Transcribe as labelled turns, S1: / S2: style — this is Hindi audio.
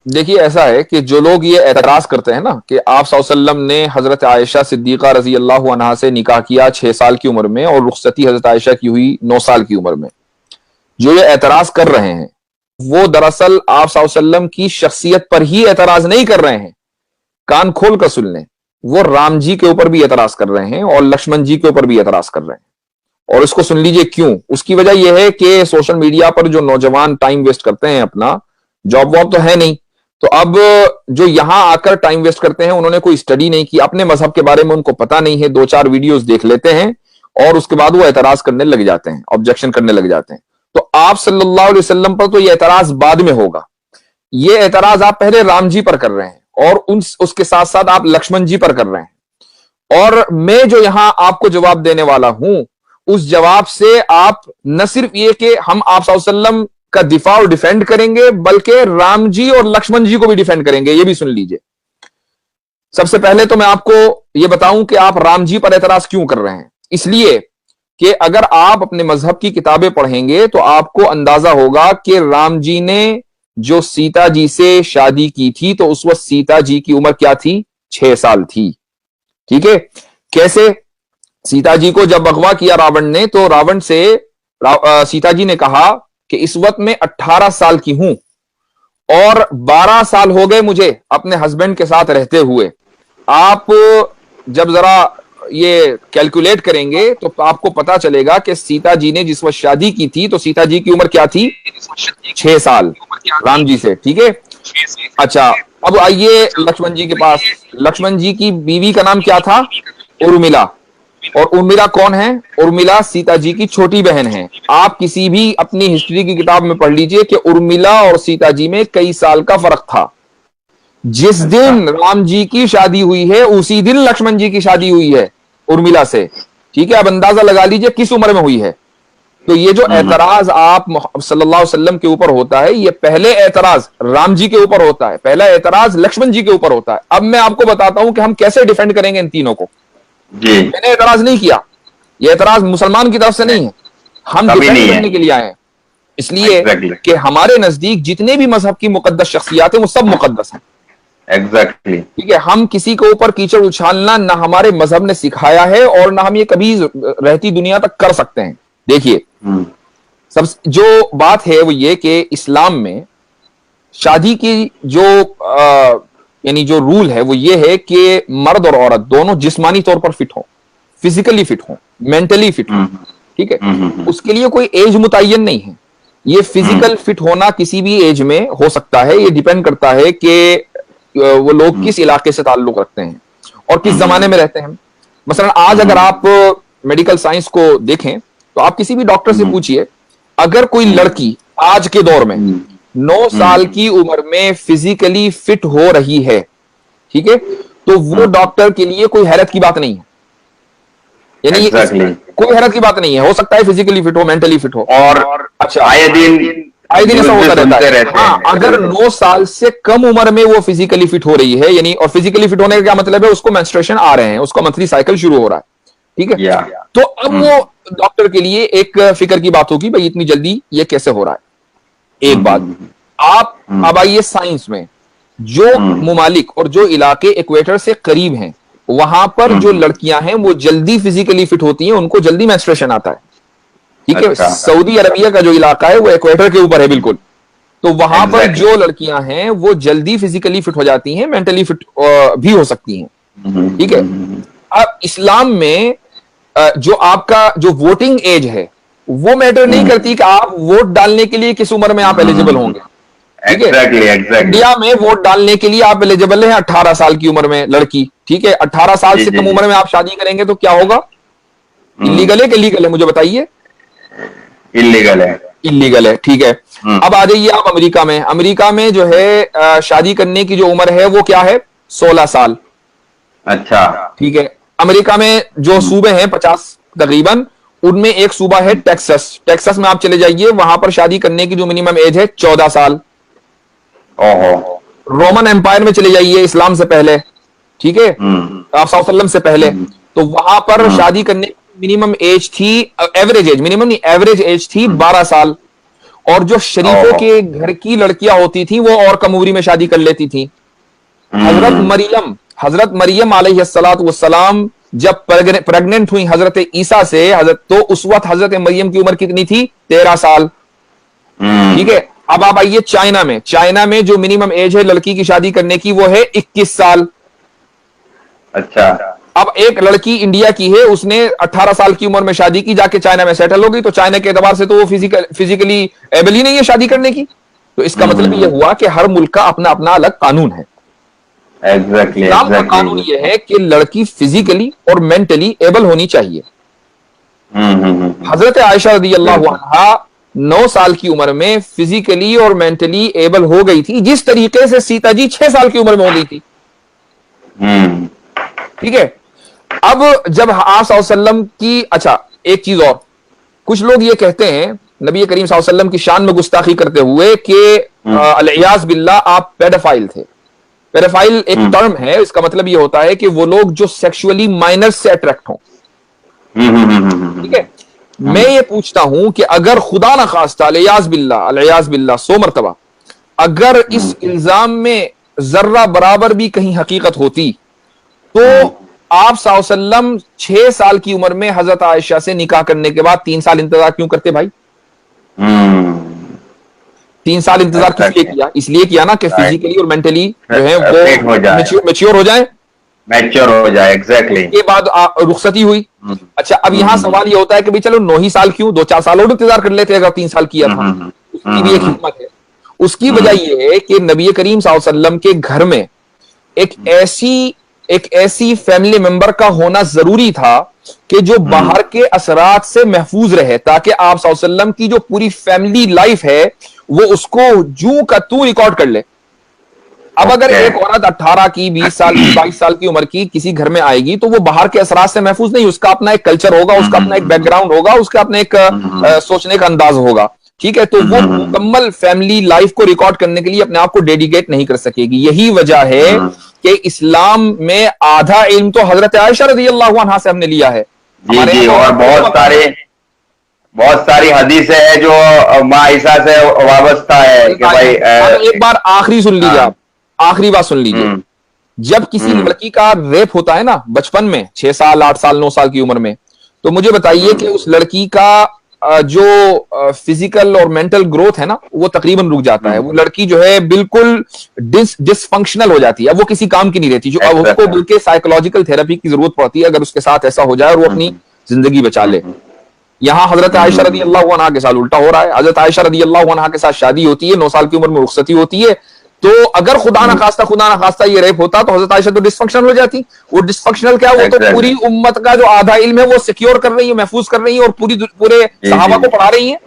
S1: देखिए ऐसा है कि जो लोग ये एतराज करते हैं ना कि आप सल्लल्लाहु अलैहि वसल्लम ने हजरत आयशा सिद्दीका रजी अल्लाह अन्हा से निकाह किया 6 साल की उम्र में और रुखसती हजरत आयशा की हुई 9 साल की उम्र में, जो ये एतराज कर रहे हैं वो दरअसल आप सल्लल्लाहु अलैहि वसल्लम की शख्सियत पर ही एतराज नहीं कर रहे हैं। कान खोल कर सुन लें, वो राम जी के ऊपर भी एतराज कर रहे हैं और लक्ष्मण जी के ऊपर भी एतराज कर रहे हैं। और इसको सुन लीजिए क्यों। उसकी वजह यह है कि सोशल मीडिया पर जो नौजवान टाइम वेस्ट करते हैं अपना, जॉब वॉब तो है नहीं, तो अब जो यहां आकर टाइम वेस्ट करते हैं उन्होंने कोई स्टडी नहीं की, अपने मजहब के बारे में उनको पता नहीं है, 2-4 वीडियोस देख लेते हैं और उसके बाद वो एतराज करने लग जाते हैं, ऑब्जेक्शन करने लग जाते हैं। तो आप सल्लल्लाहु अलैहि वसल्लम पर तो ये एतराज बाद में होगा, ये एतराज आप पहले राम जी पर कर रहे हैं और उसके साथ साथ आप लक्ष्मण जी पर कर रहे हैं। और मैं जो यहां आपको जवाब देने वाला हूं, उस जवाब से आप न सिर्फ ये कि हम आप सल्लल्लाहु अलैहि वसल्लम का दिफा और डिफेंड करेंगे, बल्कि राम जी और लक्ष्मण जी को भी डिफेंड करेंगे। ये भी सुन लीजिए। सबसे पहले तो मैं आपको यह बताऊं कि आप राम जी पर एतराज क्यों कर रहे हैं। इसलिए कि अगर आप अपने मजहब की किताबें पढ़ेंगे तो आपको अंदाजा होगा कि राम जी ने जो सीता जी से शादी की थी तो उस वक्त सीता जी की उम्र क्या थी, 6 साल थी। ठीक है। कैसे? सीता जी को जब अगवा किया रावण ने, तो रावण से सीता जी ने कहा कि इस वक्त मैं 18 साल की हूं और 12 साल हो गए मुझे अपने हस्बैंड के साथ रहते हुए। आप जब जरा ये कैलकुलेट करेंगे तो आपको पता चलेगा कि सीता जी ने जिस वक्त शादी की थी तो सीता जी की उम्र क्या थी, 6 साल राम जी से। ठीक है। अच्छा, अब आइए लक्ष्मण जी के पास। लक्ष्मण जी की बीवी का नाम क्या था, उर्मिला। और उर्मिला कौन है? उर्मिला सीता जी की छोटी बहन है। आप किसी भी अपनी हिस्ट्री की किताब में पढ़ लीजिए कि उर्मिला और सीता जी में कई साल का फर्क था। जिस दिन राम जी की शादी हुई है उसी दिन लक्ष्मण जी की शादी हुई है उर्मिला से। ठीक है। अब अंदाजा लगा लीजिए किस उम्र में हुई है। तो ये जो एतराज आप सल्लल्लाहु अलैहि वसल्लम के ऊपर होता है, ये पहले एतराज राम जी के ऊपर होता है, पहला एतराज लक्ष्मण जी के ऊपर होता है। अब मैं आपको बताता हूं कि हम कैसे डिफेंड करेंगे इन तीनों को। मैंने एतराज नहीं किया, ये एतराज मुसलमान की तरफ से नहीं है, हम डिफेंड करने के लिए आए हैं। इसलिए कि हमारे नजदीक जितने भी मजहब की मुकद्दस शख्सियात हैं वो सब मुकद्दस हैं।
S2: एग्जैक्टली।
S1: ठीक है। हम किसी के ऊपर कीचड़ उछालना ना हमारे मजहब ने सिखाया है और ना हम ये कभी रहती दुनिया तक कर सकते हैं। देखिए, सब जो बात है वो ये कि इस्लाम में शादी की जो यानी जो रूल है वो ये है कि मर्द और औरत दोनों जिस्मानी तौर पर फिट हो, फिजिकली फिट हो, मेंटली फिट हो। ठीक है। उसके लिए कोई एज मुतय्यन नहीं है। ये फिजिकल फिट होना किसी भी एज में हो सकता है। ये डिपेंड करता है कि वो लोग किस इलाके से ताल्लुक रखते हैं और किस जमाने में रहते हैं। मसलन आज अगर आप मेडिकल साइंस को देखें तो आप किसी भी डॉक्टर से पूछिए, अगर कोई लड़की आज के दौर में 9 साल की उम्र में फिजिकली फिट हो रही है, ठीक है, तो वो डॉक्टर के लिए कोई हैरत की बात नहीं है। यानी कोई हैरत की बात नहीं है। हो सकता है फिजिकली फिट हो, मेंटली फिट हो। और अच्छा, आए दिन ऐसा होता रहता है। हाँ, अगर 9 साल से कम उम्र में वो फिजिकली फिट हो रही है, यानी, और फिजिकली फिट होने का क्या मतलब है, उसको मेंस्ट्रुएशन आ रहे हैं, उसका मंथली साइकिल शुरू हो रहा है। ठीक है। तो अब वो डॉक्टर के लिए एक फिक्र की बात होगी, भाई इतनी जल्दी ये कैसे हो रहा है। एक बात। आप अब आइए साइंस में, जो मुमालिक और जो इलाके इक्वेटर से करीब हैं वहां पर जो लड़कियां हैं वो जल्दी फिजिकली फिट होती हैं, उनको जल्दी मेंस्ट्रुएशन आता है। ठीक है। सऊदी अरबिया का जो इलाका है वो इक्वेटर के ऊपर है बिल्कुल। तो वहां पर जो लड़कियां हैं वो जल्दी फिजिकली फिट हो जाती हैं, मेंटली फिट भी हो सकती हैं। ठीक है। अब इस्लाम में जो आपका जो वोटिंग एज है वो मैटर नहीं करती कि आप वोट डालने के लिए किस उम्र में आप एलिजिबल होंगे। ठीक है। इंडिया में वोट डालने के लिए आप एलिजिबल हैं 18 साल की उम्र में लड़की। ठीक है। 18 साल से कम उम्र में आप शादी करेंगे तो क्या होगा? इलीगल है कि लीगल है, मुझे बताइए।
S2: इलीगल है।
S1: इलीगल है। ठीक है। अब आ जाइए आप अमेरिका में। अमेरिका में जो है शादी करने की जो उम्र है वो क्या है? 16 साल।
S2: अच्छा।
S1: ठीक है। अमेरिका में जो सूबे हैं 50 तकरीबन, उनमें एक सूबा है टेक्सास। टेक्सास में आप चले जाइए, वहां पर शादी करने की जो मिनिमम एज है 14 साल। रोमन एम्पायर में चले जाइए, इस्लाम से पहले, ठीक है, आप सल्लल्लाहु अलैहि वसल्लम से पहले, तो वहां पर शादी करने की मिनिमम एज थी, एवरेज एज, मिनिमम नहीं, एवरेज एज थी 12 साल। और जो शरीफों के घर की लड़कियां होती थी वो और कम उम्री में शादी कर लेती थी। हजरत मरियम अलैहिस्सलातु वस्सलाम जब प्रेग्नेंट हुई हजरत ईसा से, तो उस वक्त हजरत मरियम की उम्र कितनी थी? 13 साल। ठीक है। अब आप आइए चाइना में जो मिनिमम एज है लड़की की शादी करने की वो है 21 साल।
S2: अच्छा।
S1: अब एक लड़की इंडिया की है, उसने 18 साल की उम्र में शादी की, जाके चाइना में सेटल हो गई, तो चाइना के एतबार से तो वो फिजिकली एबल ही नहीं है शादी करने की। तो इसका मतलब यह हुआ कि हर मुल्क का अपना अपना अलग कानून है। इस्लाम का कानून यह है कि लड़की फिजिकली और मेंटली एबल होनी चाहिए। हजरत आयशा रज़ी अल्लाहु अन्हा 9 साल की उम्र में फिजिकली और मेंटली एबल हो गई थी, जिस तरीके से सीता जी 6 साल की उम्र में हो गई थी। ठीक है। अब जब आप सल्लल्लाहु अलैहि वसल्लम की, अच्छा एक चीज और, कुछ लोग ये कहते हैं नबी करीम सल्लल्लाहु अलैहि वसल्लम की शान में गुस्ताखी करते हुए कि अलियाज़ बिल्लाह आप पेडोफाइल थे। पेडोफाइल एक टर्म है, इसका मतलब ये होता है कि वो लोग जो सेक्सुअली माइनर्स से अट्रैक्ट हों। ठीक है। मैं ये पूछता हूं कि अगर खुदा न खास्ता अलियाज़ बिल्लाह 100 मरतबा अगर इस इल्जाम में जर्रा बराबर भी कहीं हकीकत होती, तो आप सल्लल्लाहु अलैहि वसल्लम 6 साल की उम्र में हजरत आयशा से निकाह करने के बाद 3 साल इंतजार क्यों करते भाई? 3 साल इंतजार किस लिए किया? इसलिए किया ना कि फिजिकली और मेंटली जो है वो मैच्योर हो जाए।
S2: एग्जैक्टली।
S1: के बाद रुखसती हुई। अच्छा, अब यहां सवाल ये होता है कि भाई चलो 9 ही साल क्यों, 2-4 साल और इंतजार कर लेते अगर 3 साल किया था। उसकी भी एक हिकमत है। उसकी वजह यह है कि नबी करीम सल्लल्लाहु अलैहि वसल्लम के घर में एक ऐसी फैमिली मेंबर का होना जरूरी था कि जो बाहर के असरात से महफूज रहे, ताकि आप सल्लल्लाहु अलैहि वसल्लम की जो पूरी फैमिली लाइफ है वो उसको जू का तू रिकॉर्ड कर ले। अब अगर एक औरत 18 की, 20 साल की, 22 साल की उम्र की किसी घर में आएगी तो वो बाहर के असरात से महफूज नहीं, उसका अपना एक कल्चर होगा, उसका अपना एक बैकग्राउंड होगा, उसका अपना एक सोचने का अंदाज होगा। ठीक है। तो वो मुकम्मल फैमिली लाइफ को रिकॉर्ड करने के लिए अपने आप को डेडिकेट नहीं कर सकेगी। यही वजह है कि इस्लाम में आधा इल्म तो हजरत आयशा रज़ी अल्लाहु अन्हा से हमने लिया है।
S2: जी, और बहुत सारी हदीसें हैं जो माँ ईसा से वाबस्ता है कि भाई
S1: एक बार आखिरी सुन लीजिए, आप आखिरी बात सुन लीजिए। जब किसी लड़की का रेप होता है ना बचपन में, 6 साल, 8 साल, 9 साल की उम्र में, तो मुझे बताइए कि उस लड़की का जो फिजिकल और मेंटल ग्रोथ है ना वो तकरीबन रुक जाता है। वो लड़की जो है बिल्कुल डिसफंक्शनल हो जाती है, अब वो किसी काम की नहीं रहती, जो अब उसको बल्कि साइकोलॉजिकल थेरेपी की जरूरत पड़ती है अगर उसके साथ ऐसा हो जाए और वो अपनी जिंदगी बचा ले। यहां हजरत आयशा रज़ी अल्लाहु अन्हा के साथ उल्टा हो रहा है। हजरत आयशा रज़ी अल्लाहु अन्हा के साथ शादी होती है, 9 साल की उम्र में रुखसती होती है, तो अगर खुदा ना खास्ता ये रेप होता तो हजरत आयशा तो डिसफंक्शनल हो जाती। वो डिसफंक्शनल क्या, वो तो पूरी उम्मत का जो आधा इल्म है वो सिक्योर कर रही है, महफूज कर रही है और पूरे सहाबा को पढ़ा रही है।